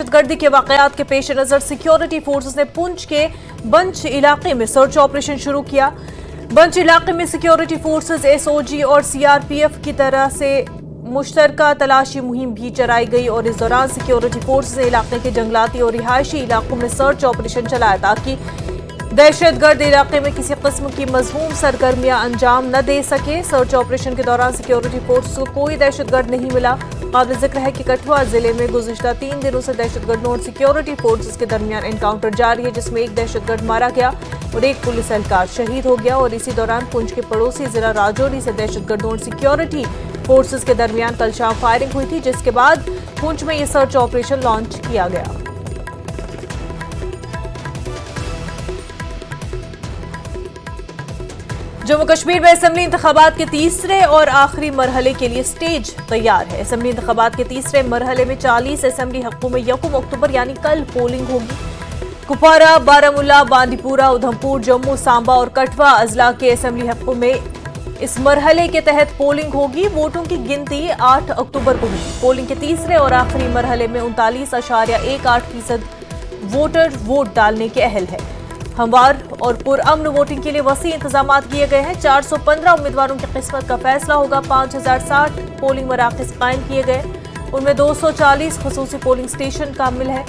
दहशतगर्दी के वाकयात के पेश नजर सिक्योरिटी फोर्सेस ने पुंछ के बंच इलाके में सर्च ऑपरेशन शुरू किया। बंच इलाके में सिक्योरिटी फोर्सेस, एसओजी और सीआरपीएफ की तरह से मुश्तरका तलाशी मुहिम भी चलाई गई और इस दौरान सिक्योरिटी फोर्सेस ने इलाके के जंगलाती और रिहायशी इलाकों में सर्च ऑपरेशन चलाया ताकि दहशतगर्द इलाके में किसी किस्म की मजमूम सरगर्मियां अंजाम न दे सके। सर्च ऑपरेशन के दौरान सिक्योरिटी फोर्स को कोई दहशतगर्द नहीं मिला। काबिल जिक्र है कि कठुआ जिले में गुज़िश्ता 3 दिनों से दहशतगर्दों और सिक्योरिटी फोर्सेस के दरमियान एनकाउंटर जारी है, जिसमें एक दहशतगर्द मारा गया और एक पुलिस एहलकार शहीद हो गया। और इसी दौरान पुंछ के पड़ोसी जिला राजौरी से दहशतगर्दों और सिक्योरिटी फोर्सेस के दरमियान कल शाम फायरिंग हुई थी, जिसके बाद पुंछ में यह सर्च ऑपरेशन लॉन्च किया गया। जम्मू कश्मीर में असेंबली इंतखाबात के तीसरे और आखिरी मरहले के लिए स्टेज तैयार है। असेंबली इंतखाबात के तीसरे मरहले में 40 असेंबली हलकों में 1 अक्टूबर यानी कल पोलिंग होगी। कुपवारा, बारामूला, बांदीपुरा, उधमपुर, जम्मू, सांबा और कठुआ अजला के असेंबली हलकों में इस मरहले के तहत पोलिंग होगी। वोटों की गिनती 8 अक्टूबर को होगी। पोलिंग के तीसरे और आखिरी मरहले में 39.18% वोटर वोट डालने के अहल है। हमवार और पुरअमन वोटिंग के लिए वसी इंतजाम किए गए हैं। 415 उम्मीदवारों की किस्मत का फैसला होगा। 5060 पोलिंग मराकज कायम किए गए, उनमें 240 खसूसी पोलिंग स्टेशन कामिल है।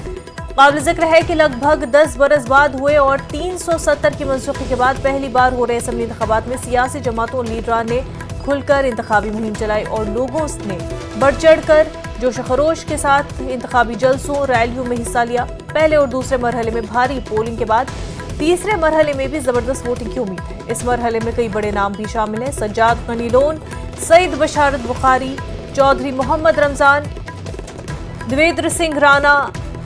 काबिल जिक्र है कि लगभग 10 बरस बाद हुए और 370 की मनसूखी के बाद पहली बार हो रहे असेंबली इंतखाबात में सियासी जमातों और लीडरान ने खुलकर इंतखाबी मुहिम चलाई और लोगों ने बढ़ चढ़कर जोश खरोश के साथ इंतखाबी जलसों, रैलियों में हिस्सा लिया। पहले और दूसरे मरहले में भारी पोलिंग के बाद तीसरे मरहले में भी जबरदस्त वोटिंग की उम्मीद है। इस मरहले में कई बड़े नाम भी शामिल हैं। सज्जाद गनी लोन, सईद बशारत बुखारी, चौधरी मोहम्मद रमजान, देवेंद्र सिंह राणा,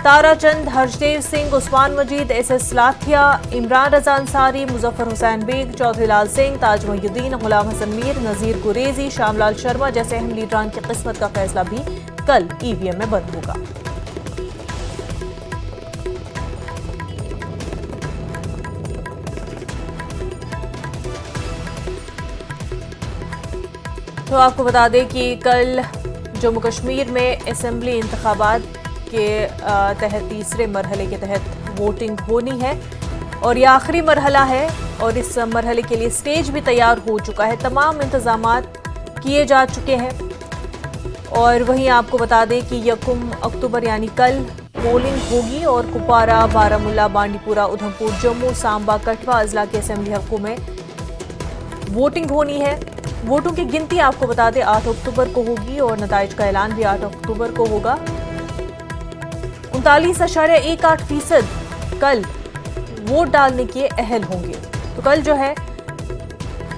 ताराचंद, हर्षदेव सिंह, उस्मान मजीद, एसएस लाथिया, इमरान रजा अंसारी, मुजफ्फर हुसैन बेग, चौधरी लाल सिंह, ताज मोहिउद्दीन, गुलाम हसन मीर, नजीर गुरेजी, श्यामलाल शर्मा जैसे अहम लीडरान की किस्मत का फैसला भी कल ईवीएम में बंद होगा। तो आपको बता दें कि कल जम्मू कश्मीर में असेंबली इंतखाबात के तहत तीसरे मरहले के तहत वोटिंग होनी है और यह आखिरी मरहला है और इस मरहले के लिए स्टेज भी तैयार हो चुका है। तमाम इंतजामात किए जा चुके हैं और वहीं आपको बता दें कि 1 अक्टूबर यानी कल पोलिंग होगी और कुपवारा, बारामूला, बांडीपुरा, उधमपुर, जम्मू, सांबा, कठुआ अजला के असेंबली हलकों में वोटिंग होनी है। वोटों की गिनती आपको बता दें 8 अक्टूबर को होगी और नताइज का ऐलान भी 8 अक्टूबर को होगा। 39.18% कल वोट डालने के अहल होंगे। तो कल जो है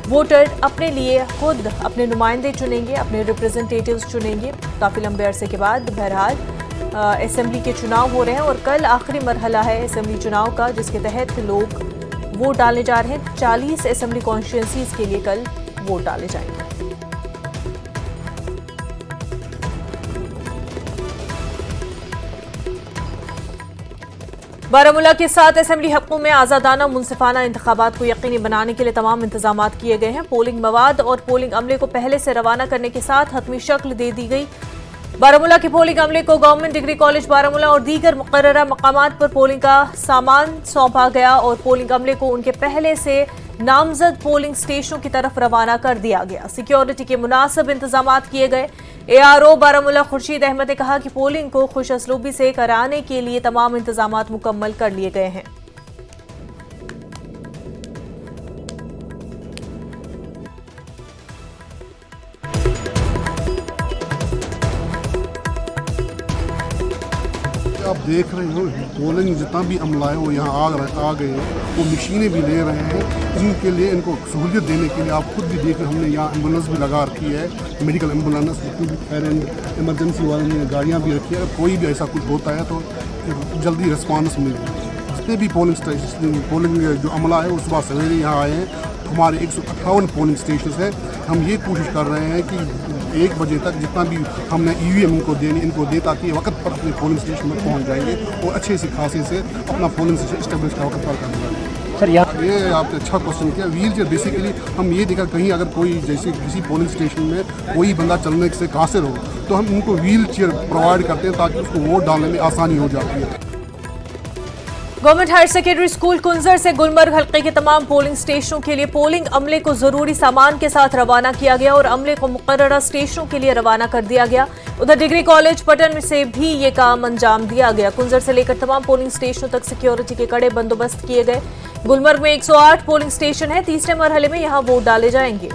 वोटर अपने लिए खुद अपने नुमाइंदे चुनेंगे, अपने रिप्रेजेंटेटिव्स चुनेंगे। काफी लंबे अरसे के बाद बहरहाल असेंबली के चुनाव हो रहे हैं और कल आखिरी मरहला है असेंबली चुनाव का, जिसके तहत लोग वोट डालने जा रहे हैं। 40 असेंबली कॉन्स्टिट्यूंसीज के लिए कल वोट डाले जाएंगे। बारामूला के 7 असेंबली हलकों में आजादाना मुनसिफाना इंतखाबात को यकीनी बनाने के लिए तमाम इंतजाम किए गए हैं। पोलिंग मवाद और पोलिंग अमले को पहले से रवाना करने के साथ हतमी शक्ल दे दी गई। बारामूला के पोलिंग अमले को गवर्नमेंट डिग्री कॉलेज बारामूला और दीगर मुकर्ररा मकामात पर पोलिंग का सामान सौंपा गया और पोलिंग अमले को उनके पहले से नामजद पोलिंग स्टेशनों की तरफ रवाना कर दिया गया। सिक्योरिटी के मुनासिब इंतजाम किए गए। एआरओ बारामूला खुर्शीद अहमद ने कहा कि पोलिंग को खुश असलूबी से कराने के लिए तमाम इंतजाम मुकम्मल कर लिए गए हैं। आप देख रहे हो पोलिंग जितना भी अमला है वो यहाँ आ गए हैं, वो मशीनें भी ले रहे हैं। इनके लिए इनको सहूलियत देने के लिए आप खुद भी देख रहे हैं, हमने यहाँ एम्बुलेंस भी लगा रखी है, medical ambulance, fire and emergency वाले ने गाड़ियाँ भी रखी है। अगर कोई भी ऐसा कुछ होता है तो जल्दी रिस्पॉन्स मिले। जितने भी पोलिंग जो अमला है वो सुबह सवेरे यहाँ आए हैं। हमारे 158 पोलिंग स्टेशन है। हम ये कोशिश कर रहे हैं कि 1 बजे तक जितना भी हमने ईवीएम इनको दे ताकि वक्त पर अपने पोलिंग स्टेशन में पहुंच जाएंगे और अच्छे से खासे से अपना पोलिंग स्टेशन इस्टेब्लिश का वक्त पर कर देंगे। सर ये आपने अच्छा क्वेश्चन किया। व्हील चेयर बेसिकली हम ये देखा कहीं अगर कोई जैसे किसी पोलिंग स्टेशन में कोई बंदा चलने से कासिर हो तो हम उनको व्हील चेयर प्रोवाइड करते हैं ताकि उसको वोट डालने में आसानी हो जाती है। गवर्नमेंट हायर सेकेंडरी स्कूल कुंजर से गुलमर्ग हल्के के तमाम पोलिंग स्टेशनों के लिए पोलिंग अमले को जरूरी सामान के साथ रवाना किया गया और अमले को मुकर्ररा स्टेशनों के लिए रवाना कर दिया गया। उधर डिग्री कॉलेज पटन से भी ये काम अंजाम दिया गया। कुंजर से लेकर तमाम पोलिंग स्टेशनों तक सिक्योरिटी के कड़े बंदोबस्त किए गए। गुलमर्ग में 108 पोलिंग स्टेशन है। तीसरे मरहले में यहां वोट डाले जाएंगे।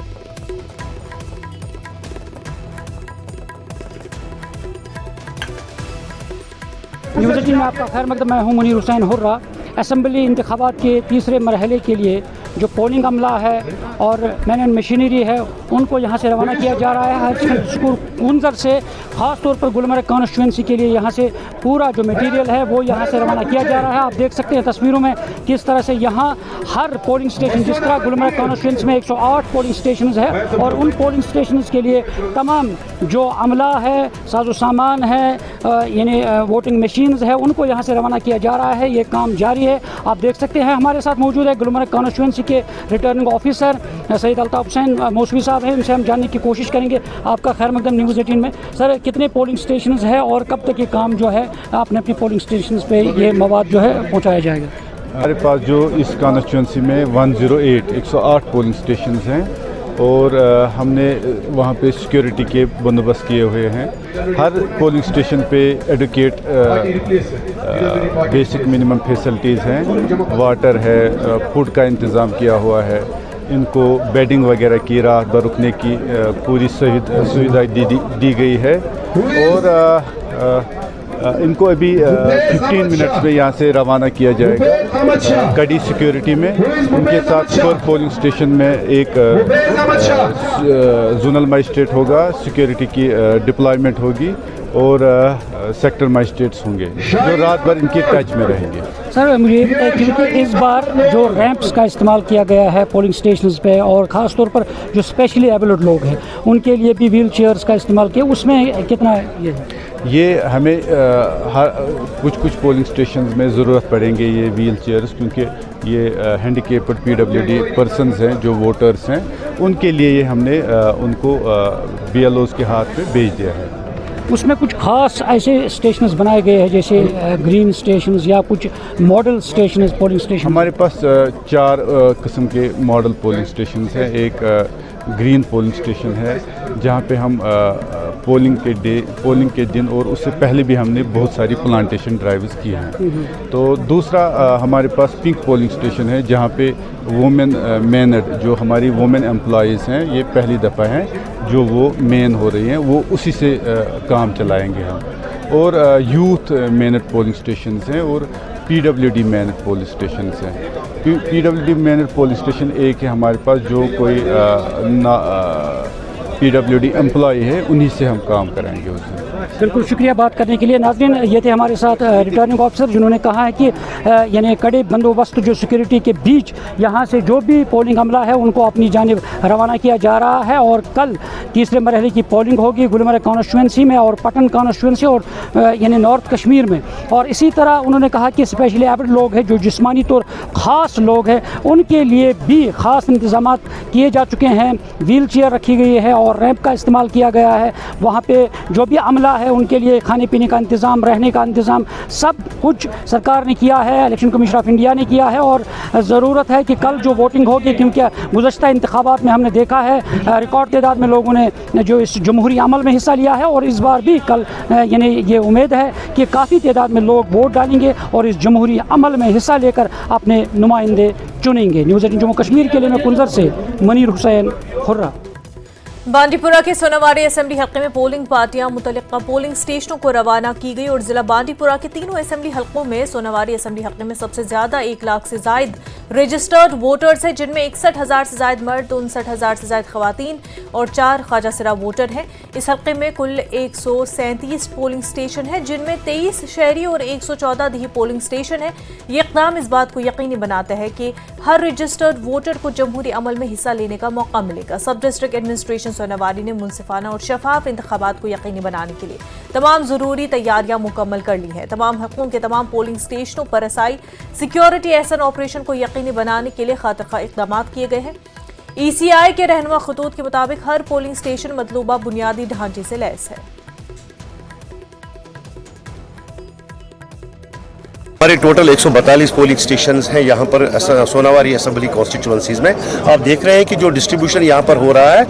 न्यूज़ 18 में आपका खैर मकदम। मैं हूं मुनीर हुसैन हुर्रा। असम्बली इंतखाबात के तीसरे मरहले के लिए जो पोलिंग अमला है और मैन एंड मशीनरी है उनको यहाँ से रवाना किया जा रहा है। हायर सेकेंडरी स्कूल कुंजर से ख़ास तौर पर गुलमर्ग कॉन्स्टिट्यूंसी के लिए यहाँ से पूरा जो मटेरियल है वो यहाँ से रवाना किया जा रहा है। आप देख सकते हैं तस्वीरों में किस तरह से यहाँ हर पोलिंग स्टेशन, जिस तरह गुलमर्ग कॉन्स्टिट्यूंसी में 108 पोलिंग स्टेशन है और उन पोलिंग स्टेशन के लिए तमाम जो अमला है, साजो सामान है, यानी वोटिंग मशीन्स है, उनको यहाँ से रवाना किया जा रहा है। ये काम जारी है। आप देख सकते हैं हमारे साथ मौजूद है गुलमर्ग कॉन्स्टिट्यूंसी के returning officer Syed Altaf Hussain Mousavi साहब हैं। उनसे हम जानने की कोशिश करेंगे। आपका खैर मकदम न्यूज़ 18 में। सर, कितने पोलिंग स्टेशन है और कब तक ये काम जो है आपने अपनी पोलिंग स्टेशन पे ये मवाद जो है पहुँचाया जाएगा? हमारे पास जो इस कॉन्स्टिट्यूंसी में 108 पोलिंग स्टेशन हैं और हमने वहाँ पे सिक्योरिटी के बंदोबस्त किए हुए हैं। हर पोलिंग स्टेशन पे एडुकेट बेसिक मिनिमम फैसिलिटीज़ हैं। वाटर है, फूड का इंतज़ाम किया हुआ है। इनको बेडिंग वगैरह की, रात भर रुकने की पूरी सुविधा दी गई है और इनको अभी 15 मिनट्स में यहाँ से रवाना किया जाएगा कड़ी सिक्योरिटी में। उनके साथ पर पोलिंग स्टेशन में एक जोनल मजिस्ट्रेट होगा, सिक्योरिटी की डिप्लॉयमेंट होगी और सेक्टर मजिस्ट्रेट्स होंगे जो रात भर इनके टच में रहेंगे। सर, मुझे ये बताइए क्योंकि इस बार जो रैंप्स का इस्तेमाल किया गया है पोलिंग स्टेशंस पे और ख़ास तौर पर जो स्पेशली एबल्ड लोग हैं उनके लिए भी व्हील चेयर्स का इस्तेमाल किया, उसमें कितना ये हमें कुछ पोलिंग स्टेशंस में ज़रूरत पड़ेंगे ये व्हील चेयर्स, क्योंकि ये हैंडीकेप्ड PWD पर्सनस हैं जो वोटर्स हैं, उनके लिए ये हमने उनको BLOs के हाथ में भेज दिया है। उसमें कुछ खास ऐसे स्टेशंस बनाए गए हैं जैसे ग्रीन स्टेशंस या कुछ मॉडल स्टेशंस पोलिंग स्टेशन? हमारे पास 4 किस्म के मॉडल पोलिंग स्टेशंस हैं। एक ग्रीन पोलिंग स्टेशन है जहाँ पे हम पोलिंग के दिन और उससे पहले भी हमने बहुत सारी प्लांटेशन ड्राइव्स की हैं। तो दूसरा हमारे पास पिंक पोलिंग स्टेशन है जहाँ पे वुमेन मैनड जो हमारी वुमेन एम्प्लॉइज़ हैं, ये पहली दफ़ा हैं जो वो मेन हो रही हैं, वो उसी से काम चलाएंगे हम। और यूथ मैनड पोलिंग स्टेशन हैं और PWD मैनड पोलिंग स्टेशन हैं। PWD मैनड पोलिंग स्टेशन एक है हमारे पास जो कोई PWD एम्प्लॉय है, उन्हीं से हम काम कराएंगे उससे। बिल्कुल, शुक्रिया बात करने के लिए। नाज़रीन, ये थे हमारे साथ रिटर्निंग ऑफिसर जिन्होंने कहा है कि यानी कड़े बंदोबस्त जो सिक्योरिटी के बीच यहाँ से जो भी पोलिंग अमला है उनको अपनी जानिब रवाना किया जा रहा है और कल तीसरे मरहले की पोलिंग होगी गुलमर्ग कॉन्स्टिट्यूंसी में और पटन कॉन्स्टिट्यूंसी और यानी नॉर्थ कश्मीर में। और इसी तरह उन्होंने कहा कि स्पेशली एबल्ड लोग हैं जो जिस्मानी तौर ख़ास लोग हैं उनके लिए भी ख़ास इंतज़ाम किए जा चुके हैं। व्हील चेयर रखी गई है और रैंप का इस्तेमाल किया गया है। वहाँ पे जो भी अमला है उनके लिए खाने पीने का इंतज़ाम, रहने का इंतज़ाम सब कुछ सरकार ने किया है, इलेक्शन कमीशन ऑफ इंडिया ने किया है। और ज़रूरत है कि कल जो वोटिंग होगी, क्योंकि गुज़श्ता इंतखाबात में हमने देखा है रिकॉर्ड तादाद में लोगों ने जो इस जमहूरी अमल में हिस्सा लिया है और इस बार भी कल यानी ये उम्मीद है कि काफ़ी तादाद में लोग वोट डालेंगे और इस जमहूरी अमल में हिस्सा लेकर अपने नुमाइंदे चुनेंगे। न्यूज़ 18 जम्मू कश्मीर के लिए मैं कुंजर से मुनीर हुसैन हुर्रा। बांडीपुरा के सोनावाड़ी असेंबली हल्के में पोलिंग पार्टियां मुतल्लिका पोलिंग स्टेशनों को रवाना की गई और जिला बांडीपुरा के तीनों असेंबली हल्कों में सोनावाड़ी असेंबली हल्के में सबसे ज्यादा 1 लाख से जायद रजिस्टर्ड वोटर्स हैं, जिनमें 61,000 से जायद मर्द, 59,000 से जायद खवातीन और 4 ख्वाजा सिरा वोटर हैं। इस हल्के में कुल 137 पोलिंग स्टेशन है, जिनमें 23 शहरी और 114 दही पोलिंग स्टेशन है। ये इक़दाम इस बात को यकीनी बनाता है कि हर रजिस्टर्ड वोटर को जमहूरी अमल में हिस्सा लेने का मौका मिलेगा। सब डिस्ट्रिक्ट एडमिनिस्ट्रेशन स्टेशन सोनावारी ने मुनसिफाना और शफाफ इंतखाबात को यकीनी बनाने के लिए तमाम जरूरी तैयारियां मुकम्मल कर ली हैं। तमाम हक़ों के तमाम पोलिंग स्टेशनों पर रसाई सिक्योरिटी एहसन ऑपरेशन को यकीनी बनाने के लिए खातिर इकदाम किए गए हैं। ECI के रहनुमा खतूत के मुताबिक हर पोलिंग स्टेशन मतलूबा बुनियादी ढांचे से लैस है। हमारे टोटल 142 पोलिंग स्टेशंस हैं यहाँ पर सोनावारी असेंबली कॉन्स्टिट्यूएंसीज में। आप देख रहे हैं कि जो डिस्ट्रीब्यूशन यहाँ पर हो रहा है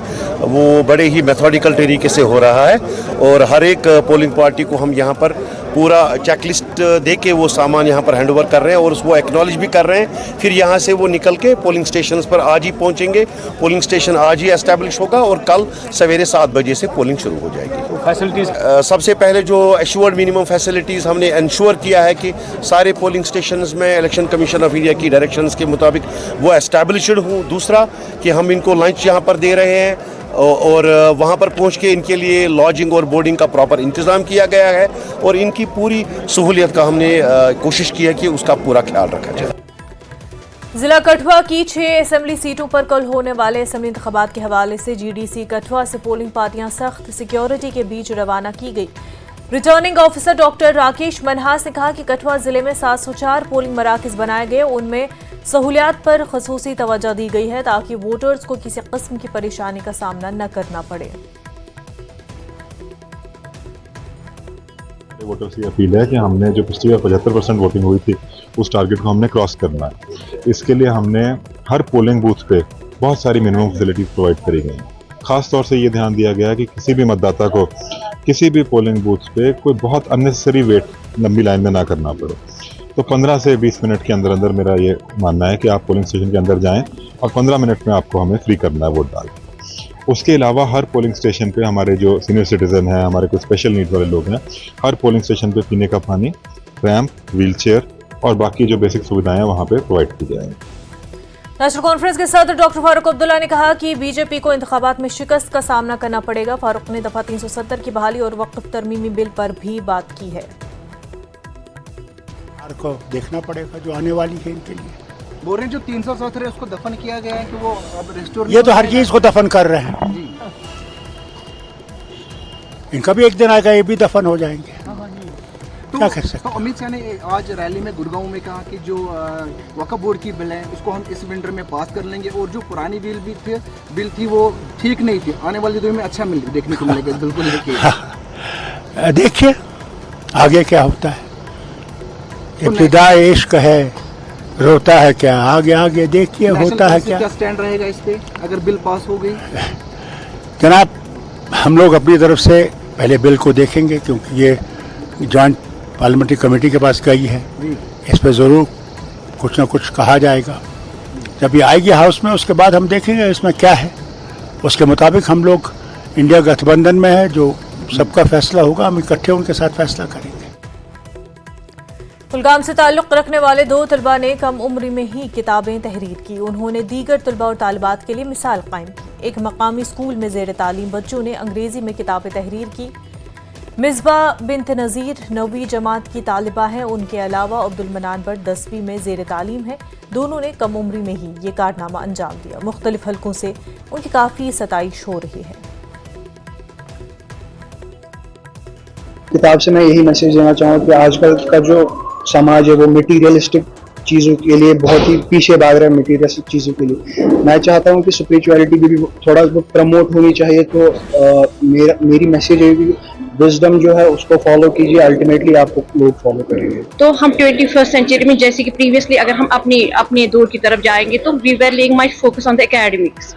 वो बड़े ही मेथोडिकल तरीके से हो रहा है और हर एक पोलिंग पार्टी को हम यहाँ पर पूरा चेकलिस्ट दे के वो सामान यहाँ पर हैंडओवर कर रहे हैं और उसको एक्नॉलेज भी कर रहे हैं। फिर यहाँ से वो निकल के पोलिंग स्टेशंस पर आज ही पहुँचेंगे। पोलिंग स्टेशन आज ही एस्टैब्लिश होगा और कल सवेरे 7 बजे से पोलिंग शुरू हो जाएगी। फैसिलिटीज़ सबसे पहले जो एश्योर्ड मिनिमम फैसिलिटीज़ हमने इंश्योर किया है कि सारे पोलिंग स्टेशंस में इलेक्शन कमीशन ऑफ इंडिया की डायरेक्शंस के मुताबिक वो एस्टैब्लिश्ड हों। दूसरा कि हम इनको लंच यहाँ पर दे रहे हैं और वहाँ पर पहुँच के इनके लिए लॉजिंग और बोर्डिंग का प्रॉपर इंतज़ाम किया गया है और इनकी पूरी सहूलियत का हमने कोशिश की है कि उसका पूरा ख्याल रखा जाए। जिला कठुआ की 6 असेंबली सीटों पर कल होने वाले असेंबली इंतखाबात के हवाले से GDC कठुआ से पोलिंग पार्टियां सख्त सिक्योरिटी के बीच रवाना की गई। Returning officer doctor Rakesh Manhas ने कहा कि कठुआ जिले में 704 पोलिंग मराकज बनाए गए, उनमें सहूलियात पर खसूसी तवज्जो दी गई है ताकि वोटर्स को किसी किस्म की परेशानी का सामना न करना पड़े। वोटर्स की अपील है कि हमने जो पिछली बार 75% वोटिंग हुई थी उस टारगेट को हमने क्रॉस करना है। इसके लिए हमने हर पोलिंग बूथ पे बहुत सारी मिनिमम फैसिलिटीज प्रोवाइड करी गई। खास तौर से ये ध्यान दिया गया कि किसी भी मतदाता को किसी भी पोलिंग बूथ पे कोई बहुत अननेसेसरी वेट लंबी लाइन में ना करना पड़े। तो 15 से 20 मिनट के अंदर अंदर मेरा ये मानना है कि आप पोलिंग स्टेशन के अंदर जाएं और 15 मिनट में आपको हमें फ्री करना है वोट डाल। उसके अलावा हर पोलिंग स्टेशन पे हमारे जो सीनियर सिटीजन हैं, हमारे कुछ स्पेशल नीड वाले लोग हैं, हर पोलिंग स्टेशन पे पीने का पानी, रैंप, व्हीलचेयर और बाकी जो बेसिक सुविधाएं हैं वहाँ पे प्रोवाइड की जाएंगी। नेशनल कॉन्फ्रेंस के सदर डॉक्टर फारूक अब्दुल्ला ने कहा कि बीजेपी को इंतखाबात में शिकस्त का सामना करना पड़ेगा। फारूक ने दफा 370 की बहाली और वक्फ तरमीमी बिल पर भी बात की है। को देखना पड़ेगा जो आने वाली है इनके लिए। बोल रहे हैं जो 370 है उसको दफन किया गया है कि वो अब रिस्टोर। ये तो हर चीज को दफन कर रहे हैं। इनका भी एक दिन आएगा, ये भी दफन हो जाएंगे। क्या कर सकते। तो अमित शाह ने आज रैली में गुड़गांव में कहा कि जो वक्फ बोर्ड की बिल है उसको हम इस विंटर में पास कर लेंगे और जो पुरानी बिल थी वो ठीक नहीं थी, आने वाले दिनों में अच्छा देखने को मिलेगा। बिल्कुल देखिए आगे क्या होता है। इब्तिदा इश्क है, रोता है क्या, आगे आगे देखिए होता है क्या स्टैंड रहेगा इस पे अगर बिल पास हो गई। जनाब हम लोग अपनी तरफ से पहले बिल को देखेंगे क्योंकि ये जॉइंट पार्लियामेंट्री कमेटी के पास गई है। इस पे ज़रूर कुछ ना कुछ कहा जाएगा। जब ये आएगी हाउस में उसके बाद हम देखेंगे इसमें क्या है, उसके मुताबिक हम लोग इंडिया गठबंधन में है, जो सबका फैसला होगा हम इकट्ठे उनके साथ फैसला करेंगे। कुलगाम से ताल्लुक़ रखने वाले 2 तलबा ने कम उम्र में ही किताबें तहरीर की। उन्होंने दीगर तलबा और तालिबात के लिए मिसाल कायम की। एक मकामी स्कूल में ज़ेर तालीम बच्चों ने अंग्रेज़ी में किताबें तहरीर की। मिसबा बिन्त नज़ीर 9वीं जमात की तालिबा हैं। उनके अलावा अब्दुल मनान भट्ट 10वीं में ज़ेर तालीम है। दोनों ने कम उम्र में ही ये कारनामा अंजाम दिया। मुख्तलिफ हलकों से उनकी काफ़ी सताइश हो रही है। किताब से मैं यही मैसेज देना चाहूँगा कि आजकल का जो समाज है वो मटीरियलिस्टिक चीज़ों के लिए बहुत ही पीछे भाग रहा है। मटीरियलिस्टिक चीज़ों के लिए मैं चाहता हूँ कि स्पिरिचुअलिटी भी थोड़ा प्रमोट होनी चाहिए। तो मेरी मैसेज है कि विजडम जो है उसको फॉलो कीजिए, अल्टीमेटली आपको लोग फॉलो करेंगे। तो हम 21st सेंचुरी में जैसे कि प्रीवियसली अगर हम अपने दौर की तरफ जाएंगे तो we were laying much focus on the academics,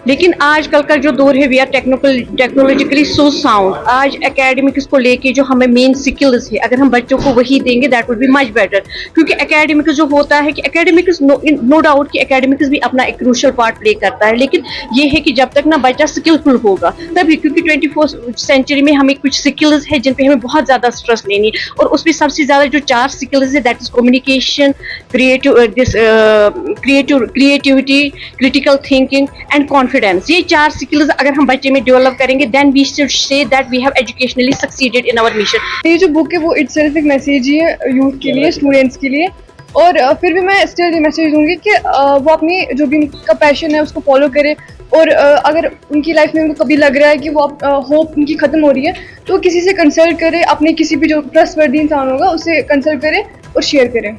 लेकिन आजकल का जो दौर है we are technologically so sound. आज एकेडमिक्स को लेके जो हमें मेन स्किल्स है अगर हम बच्चों को वही देंगे that would be much better, क्योंकि एकेडमिक्स जो होता है कि एकेडमिक्स नो डाउट कि एकेडमिक्स भी अपना एक क्रूशियल पार्ट प्ले करता है, लेकिन ये है कि जब तक ना बच्चा स्किलफुल होगा तभी, क्योंकि 21st सेंचुरी में हमें कुछ स्किल्स है जिन पे हमें बहुत ज़्यादा स्ट्रेस लेनी और उसमें सबसे ज़्यादा जो 4 स्किल्स है that is communication, creativity, critical thinking and confidence. ये 4 स्किल्स अगर हम बच्चे में डेवलप करेंगे then we should say that we have educationally succeeded in our mission. ये जो बुक है वो इटसेल्फ एक मैसेज ही है यूथ के लिए, स्टूडेंट्स के लिए। और फिर भी मैं स्टिल ये मैसेज दूंगी कि वो अपनी जो भी उनका पैशन है उसको फॉलो करे और अगर उनकी लाइफ में उनको कभी लग रहा है कि वो होप उनकी ख़त्म हो रही है तो किसी से कंसल्ट करें, अपने किसी भी जो ट्रस्टवर्दी इंसान होगा उससे कंसल्ट करें और शेयर करें।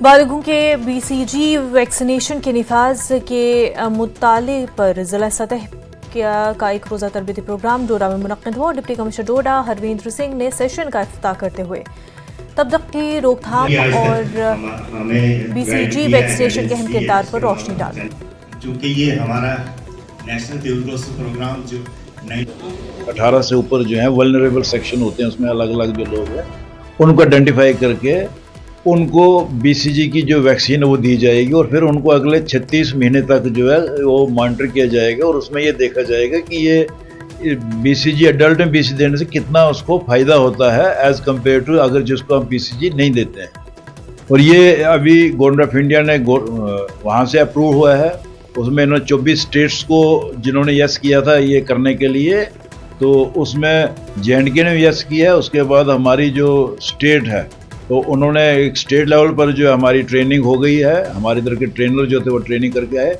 बालिगों के BCG वैक्सीनेशन के निफाज के मुताले पर ज़िला सतह का एक रोज़ा तरबियती प्रोग्राम डोडा में मुनक्किद हुआ। डिप्टी कमिश्नर डोडा हरविंद्र सिंह ने सेशन का इफ्तिताह करते हुए तबदक की रोकथाम और BCG वैक्सीनेशन के अहम किरदार पर रोशनी डाली। क्योंकि ये हमारा नेशनल ट्यूबरकुलोसिस प्रोग्राम जो 18 से ऊपर जो है वल्नरेबल सेक्शन होते हैं, उसमें अलग अलग जो लोग हैं उनको आइडेंटिफाई करके उनको BCG की जो वैक्सीन है वो दी जाएगी और फिर उनको अगले 36 महीने तक जो है वो मॉनिटर किया जाएगा और उसमें ये देखा जाएगा कि ये BCG अडल्ट में BCG देने से कितना उसको फ़ायदा होता है एज़ कम्पेयर टू अगर जिसको हम BCG नहीं देते हैं। और ये अभी गवर्नमेंट ऑफ इंडिया ने वहाँ से अप्रूव हुआ है, उसमें इन्होंने 24 स्टेट्स को जिन्होंने यस किया था ये करने के लिए, तो उसमें JNK ने यस किया है। उसके बाद हमारी जो स्टेट है तो उन्होंने एक स्टेट लेवल पर जो हमारी ट्रेनिंग हो गई है, हमारे इधर के ट्रेनर जो थे वो ट्रेनिंग करके आए।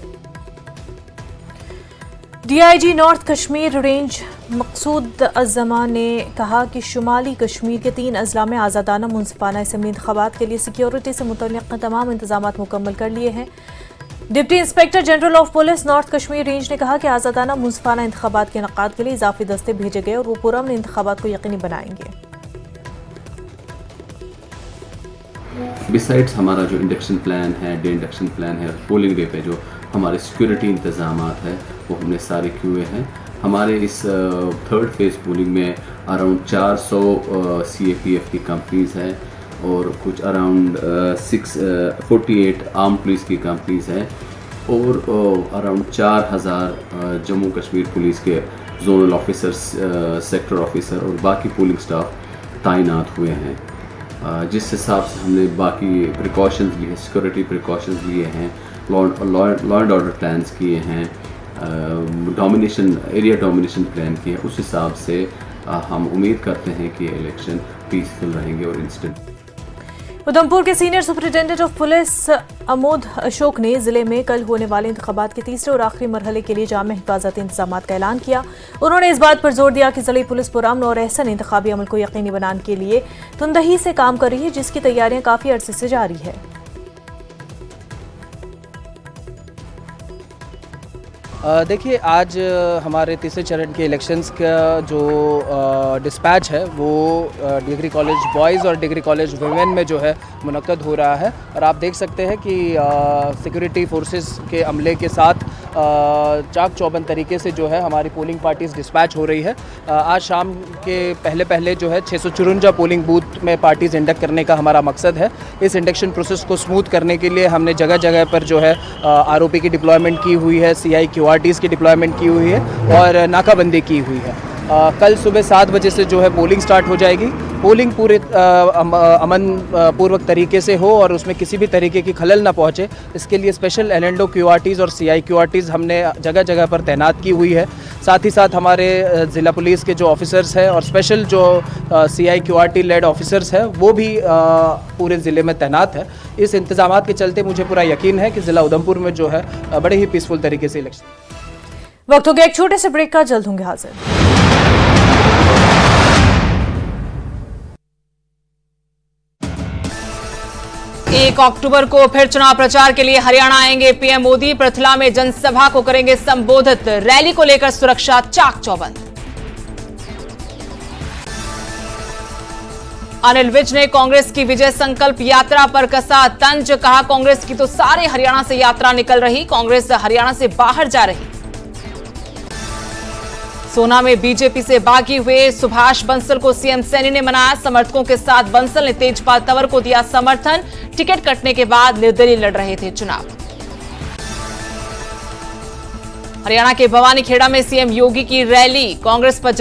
DIG नॉर्थ कश्मीर रेंज मकसूद अज़्ज़मा ने कहा कि शुमाली कश्मीर के 3 अजला में आज़ादाना मुनसिफाना असम्बली इंतखाबात के लिए सिक्योरिटी से मुतल्लिक़ तमाम इंतजाम मुकम्मल कर लिए हैं। Deputy inspector general of police north Kashmir range ने कहा कि आज़ादाना मुनसिफाना इंतखाबात के इनेकाद के लिए इजाफी दस्ते भेजे गए और वो पुरअमन इंतखाबात को यकीनी बनाएंगे। बिसाइड्स हमारा जो इंडक्शन प्लान है, डे इंडक्शन प्लान है, पोलिंग डे पे जो हमारे सिक्योरिटी इंतजाम है वो हमने सारे किए हैं। हमारे इस थर्ड फेज़ पोलिंग में अराउंड 400 CAPF की कंपनीज़ हैं और कुछ अराउंड 648 आर्म पुलिस की कंपनीज़ हैं और अराउंड 4000 जम्मू कश्मीर पुलिस के जोनल ऑफिसर्स, सेक्टर ऑफिसर और बाकी पोलिंग स्टाफ तैनात हुए हैं। जिस हिसाब से हमने बाकी प्रिकॉशंस लिए हैं, सिक्योरिटी प्रिकॉशंस लिए हैं, लॉ एंड ऑर्डर प्लान्स किए हैं, एरिया डोमिनेशन प्लान किए हैं, उस हिसाब से हम उम्मीद करते हैं कि इलेक्शन पीसफुल रहेंगे और इंस्टेंट। उधमपुर के senior superintendent of police Amod Ashok ने जिले में कल होने वाले इंतखाबात के तीसरे और आखिरी मरहले के लिए जामे हिफाजती इंतजाम का ऐलान किया। उन्होंने इस बात पर जोर दिया कि जिले पुलिस पुरअमन और एहसन इंतखाबी अमल को यकीनी बनाने के लिए तुंदही से काम कर रही है, जिसकी तैयारियां काफ़ी अरसे से जारी है। देखिए, आज हमारे तीसरे चरण के इलेक्शंस का जो डिस्पैच है वो डिग्री कॉलेज बॉयज़ और डिग्री कॉलेज वुमेन में जो है मुनक्कद हो रहा है और आप देख सकते हैं कि सिक्योरिटी फोर्सेस के अमले के साथ चाक चौबंद तरीके से जो है हमारी पोलिंग पार्टीज़ डिस्पैच हो रही है। आज शाम के पहले जो है 654 पोलिंग बूथ में पार्टीज़ इंडक्ट करने का हमारा मकसद है। इस इंडक्शन प्रोसेस को स्मूथ करने के लिए हमने जगह जगह पर जो है ROP की डिप्लॉयमेंट की हुई है, CIQRTs की डिप्लॉयमेंट की हुई है और नाकाबंदी की हुई है। कल सुबह 7 बजे से जो है पोलिंग स्टार्ट हो जाएगी। पोलिंग पूरे अमन पूर्वक तरीके से हो और उसमें किसी भी तरीके की खलल ना पहुंचे, इसके लिए स्पेशल LNDO QRTs और CIQRTs हमने जगह जगह पर तैनात की हुई है। साथ ही साथ हमारे ज़िला पुलिस के जो ऑफिसर्स हैं और स्पेशल जो CIQRT लेड ऑफिसर्स हैं वो भी पूरे ज़िले में तैनात है। इस इंतजामात के चलते मुझे पूरा यकीन है कि ज़िला उधमपुर में जो है बड़े ही पीसफुल तरीके से इलेक्शन। वक्त हो गया एक छोटे से ब्रेक का, जल्द होंगे हाजिर। 1 अक्टूबर को फिर चुनाव प्रचार के लिए हरियाणा आएंगे PM मोदी। पृथला में जनसभा को करेंगे संबोधित। रैली को लेकर सुरक्षा चाक चौबंद। अनिल विज ने कांग्रेस की विजय संकल्प यात्रा पर कसा तंज। कहा, कांग्रेस की तो सारे हरियाणा से यात्रा निकल रही, कांग्रेस हरियाणा से बाहर जा रही। सोना में बीजेपी से बागी हुए सुभाष बंसल को सीएम सैनी ने मनाया। समर्थकों के साथ बंसल ने तेजपाल तंवर को दिया समर्थन। टिकट कटने के बाद निर्दलीय लड़ रहे थे चुनाव। हरियाणा के भवानीखेड़ा में सीएम योगी की रैली। कांग्रेस पर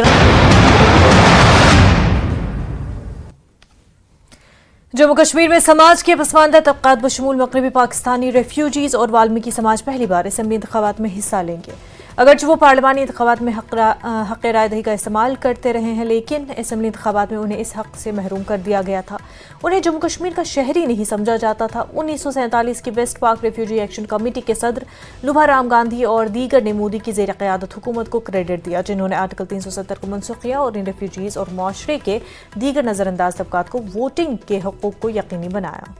जम्मू कश्मीर में समाज के पसमानदा तबकात बशमूल मगरबी पाकिस्तानी रेफ्यूजीज और वाल्मीकि समाज पहली बार असेंबली इंतखाबात में हिस्सा लेंगे। अगरचे वो पार्लिमानी इंतखाबात में हक राय दही का इस्तेमाल करते रहे हैं, लेकिन असम्बली इंतखाबात में उन्हें इस हक से महरूम कर दिया गया था। उन्हें जम्मू कश्मीर का शहरी नहीं समझा जाता था। 1947 की वेस्ट पाक रेफ्यूजी एक्शन कमेटी के सदर लुभा राम गांधी और दीगर ने मोदी की ज़ेर क़यादत हुकूमत को क्रेडिट दिया, जिन्होंने आर्टिकल 370 को मनसूख किया और इन रेफ्यूजीज़ और माशरे के दीगर नज़रअंदाज तबकात को वोटिंग के हकूक़ को यकीनी बनाया।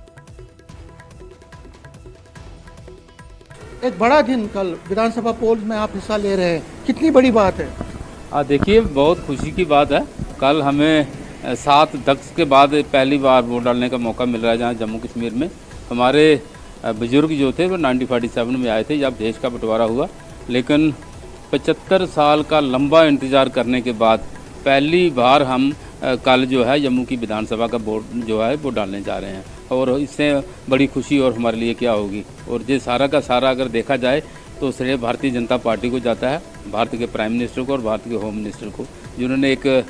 एक बड़ा दिन कल विधानसभा पोल में आप हिस्सा ले रहे हैं, कितनी बड़ी बात है? देखिए, बहुत खुशी की बात है। कल हमें 7 दशक के बाद पहली बार वोट डालने का मौका मिल रहा है, जहाँ जम्मू कश्मीर में हमारे बुजुर्ग जो थे वो 1947 में आए थे जब देश का बंटवारा हुआ, लेकिन 75 साल का लंबा इंतज़ार करने के बाद पहली बार हम कल जो है जम्मू की विधानसभा का वोट जो है वो डालने जा रहे हैं, और इससे बड़ी खुशी और हमारे लिए क्या होगी। और ये सारा का सारा अगर देखा जाए तो श्रेय भारतीय जनता पार्टी को जाता है, भारत के प्राइम मिनिस्टर को और भारत के होम मिनिस्टर को, जिन्होंने एक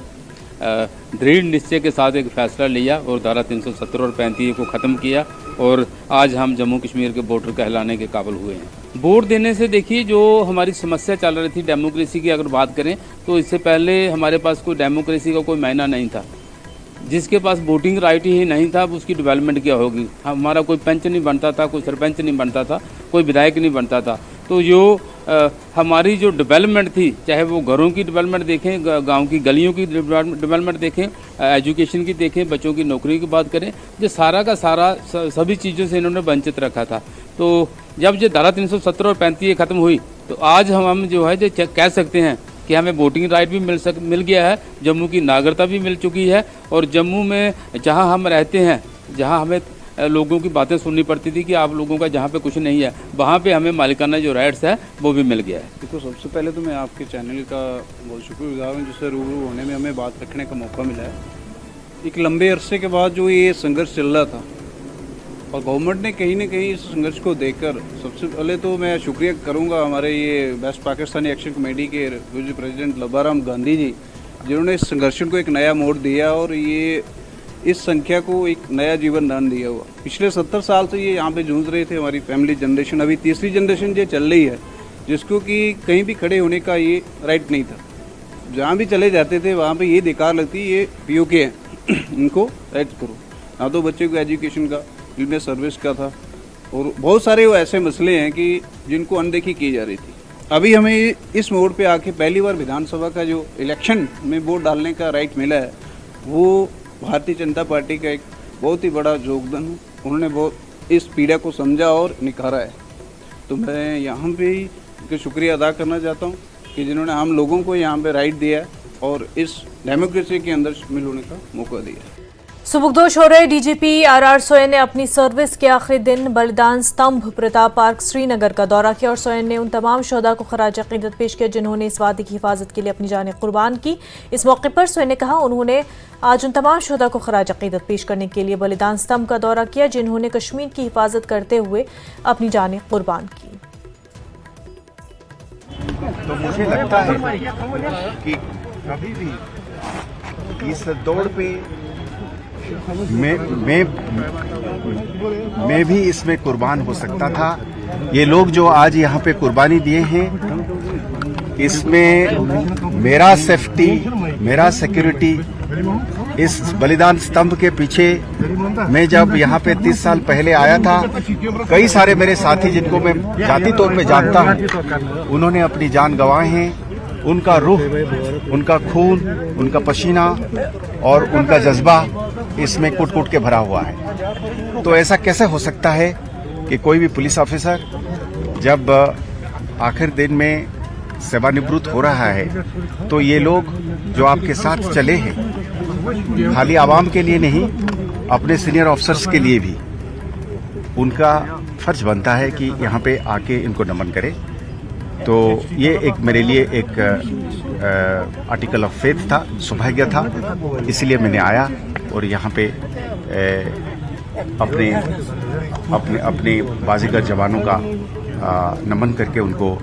दृढ़ निश्चय के साथ एक फैसला लिया और धारा 370 और 35 को ख़त्म किया, और आज हम जम्मू कश्मीर के वोटर कहलाने के काबिल हुए हैं। वोट देने से देखिए, जो हमारी समस्या चल रही थी डेमोक्रेसी की अगर बात करें तो इससे पहले हमारे पास कोई डेमोक्रेसी का कोई मायना नहीं था। जिसके पास वोटिंग राइट ही नहीं था, उसकी डेवलपमेंट क्या होगी। हमारा कोई पंच नहीं बनता था, कोई सरपंच नहीं बनता था, कोई विधायक नहीं बनता था। तो जो हमारी जो डेवलपमेंट थी, चाहे वो घरों की डेवलपमेंट देखें, गांव की गलियों की डेवलपमेंट देखें, एजुकेशन की देखें, बच्चों की नौकरी की बात करें, जो सारा का सारा सभी चीज़ों से इन्होंने वंचित रखा था। तो जब ये धारा 370 और 35 ख़त्म हुई तो आज हम जो है जो कह सकते हैं कि हमें वोटिंग राइट भी मिल गया है, जम्मू की नागरिकता भी मिल चुकी है, और जम्मू में जहां हम रहते हैं, जहां हमें लोगों की बातें सुननी पड़ती थी कि आप लोगों का जहां पे कुछ नहीं है, वहां पे हमें मालिकाना जो राइट्स है वो भी मिल गया है। देखो, सबसे पहले तो मैं आपके चैनल का बहुत शुक्रगुजार हूँ, जिससे रूबरू होने में हमें बात रखने का मौका मिला है। एक लंबे अरसे के बाद जो ये संघर्ष चल रहा था, और गवर्नमेंट ने कहीं ना कहीं इस संघर्ष को देखकर, सबसे पहले तो मैं शुक्रिया करूंगा हमारे ये वेस्ट पाकिस्तानी एक्शन कमेटी के प्रेसिडेंट लुभा राम गांधी जी, जिन्होंने इस संघर्ष को एक नया मोड़ दिया और ये इस संख्या को एक नया जीवन दान दिया हुआ। पिछले 70 साल से ये यहाँ पे जूझ रहे थे, हमारी फैमिली जनरेशन, अभी तीसरी जनरेशन ये चल रही है, जिसको कि कहीं भी खड़े होने का ये राइट नहीं था। जहाँ भी चले जाते थे वहाँ पे ये बेकार लगती, ये पीओके हैं, इनको राइट करो। ना तो बच्चे को एजुकेशन का, इनमें सर्विस का था, और बहुत सारे वो ऐसे मसले हैं कि जिनको अनदेखी की जा रही थी। अभी हमें इस मोड़ पे आके पहली बार विधानसभा का जो इलेक्शन में वोट डालने का राइट मिला है, वो भारतीय जनता पार्टी का एक बहुत ही बड़ा योगदान है। उन्होंने बहुत इस पीड़ा को समझा और निखारा है। तो मैं यहाँ पे ही शुक्रिया अदा करना चाहता हूँ कि जिन्होंने हम लोगों को यहाँ पे राइट दिया है और इस डेमोक्रेसी के अंदर शामिल होने का मौका दिया। सुबुकदोश हो रहे डीजीपी आर सोयन ने अपनी सर्विस के आखिरी दिन बलिदान स्तंभ प्रताप पार्क श्रीनगर का दौरा किया और सोयन ने उन तमाम शोहदा को खराज अकीदत पेश किया जिन्होंने इस वादी की हिफाजत के लिए अपनी जानें कुर्बान की। इस मौके पर सोयन ने कहा उन्होंने आज उन तमाम शोहदा को खराज अकीदत पेश करने के लिए बलिदान स्तंभ का दौरा किया जिन्होंने कश्मीर की हिफाजत करते हुए अपनी जानें कुर्बान की। तो मुझे लगता है कि कभी भी इस दौड़ पे मैं भी इसमें कुर्बान हो सकता था। ये लोग जो आज यहाँ पे कुर्बानी दिए हैं, इसमें मेरा सेफ्टी, मेरा सिक्योरिटी, इस बलिदान स्तंभ के पीछे मैं जब यहाँ पे 30 साल पहले आया था, कई सारे मेरे साथी जिनको मैं जाती तौर पे जानता हूँ, उन्होंने अपनी जान गंवाए हैं। उनका रूह, उनका खून, उनका पसीना और उनका जज्बा इसमें कूट कूट के भरा हुआ है। तो ऐसा कैसे हो सकता है कि कोई भी पुलिस ऑफिसर जब आखिर दिन में सेवानिवृत्त हो रहा है तो ये लोग जो आपके साथ चले हैं, खाली आवाम के लिए नहीं, अपने सीनियर ऑफिसर्स के लिए भी उनका फर्ज बनता है कि यहाँ पे आके इनको नमन करे। तो ये एक मेरे लिए एक आर्टिकल ऑफ फेथ था, सौभाग्य था, इसलिए मैंने आया और यहाँ पे अपने बाजीगर जवानों का नमन करके उनको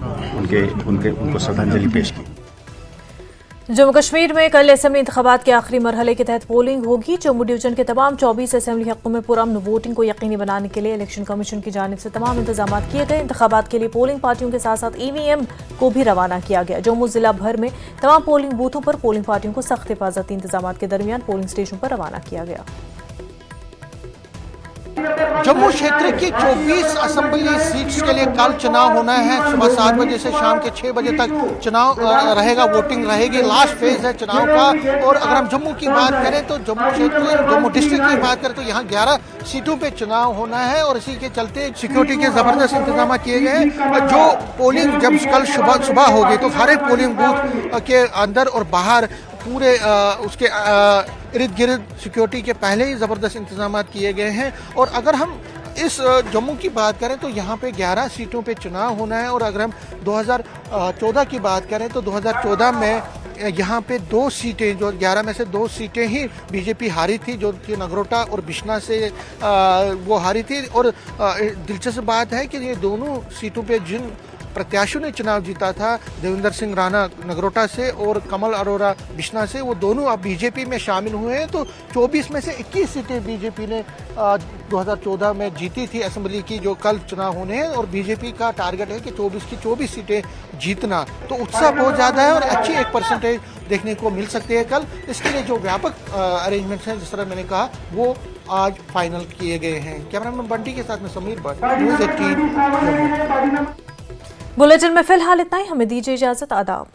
श्रद्धांजलि पेश की। जम्मू कश्मीर में कल असेंबली इंतखाबात के आखिरी मरहले के तहत पोलिंग होगी। जम्मू डिवीजन के तमाम 24 असेंबली हक़ों में पुरअमन वोटिंग को यकीनी बनाने के लिए इलेक्शन कमीशन की जानिब से तमाम इंतजाम किए गए। इंतखाबात के लिए पोलिंग पार्टियों के साथ साथ EVM को भी रवाना किया गया। जम्मू जिला भर में तमाम पोलिंग बूथों पर पोलिंग पार्टियों को सख्त हिफाजती इंतजाम के दरमियान पोलिंग स्टेशनों पर रवाना किया गया। जम्मू क्षेत्र की 24 असेंबली सीट्स के लिए कल चुनाव होना है। सुबह 7 बजे से शाम के 6 बजे तक चुनाव रहेगा, वोटिंग रहेगी। लास्ट फेज है चुनाव का। और अगर हम जम्मू की बात करें तो जम्मू क्षेत्र, जम्मू डिस्ट्रिक्ट की बात करें तो यहाँ 11 सीटों पे चुनाव होना है और इसी के चलते सिक्योरिटी के ज़बरदस्त इंतजाम किए गए हैं। जो पोलिंग जब कल सुबह होगी तो हर एक पोलिंग बूथ के अंदर और बाहर पूरे उसके इर्द गिर्द सिक्योरिटी के पहले ही ज़बरदस्त इंतजाम किए गए हैं। और अगर हम इस जम्मू की बात करें तो यहाँ पे 11 सीटों पे चुनाव होना है। और अगर हम 2014 की बात करें तो 2014 में यहाँ पे 2 सीटें, जो 11 में से 2 सीटें ही बीजेपी हारी थी, जो कि नगरोटा और बिश्ना से वो हारी थी। और दिलचस्प बात है कि ये दोनों सीटों पे जिन प्रत्याशियों ने चुनाव जीता था, देवेंद्र सिंह राणा नगरोटा से और कमल अरोड़ा बिश्ना से, वो दोनों अब बीजेपी में शामिल हुए हैं। तो 24 में से 21 सीटें बीजेपी ने 2014 में जीती थी असेंबली की, जो कल चुनाव होने हैं। और बीजेपी का टारगेट है कि 24 की 24 सीटें जीतना। तो उत्साह बहुत ज़्यादा है और अच्छी एक परसेंटेज देखने को मिल सकती है कल। इसके लिए जो व्यापक अरेंजमेंट्स हैं, जिस तरह मैंने कहा, वो आज फाइनल किए गए हैं। कैमरामैन बंटी के साथ में समीर भट्ट, न्यूज़ 18। बुलेटिन में फिलहाल इतना ही। हमें दीजिए इजाजत। आदाब।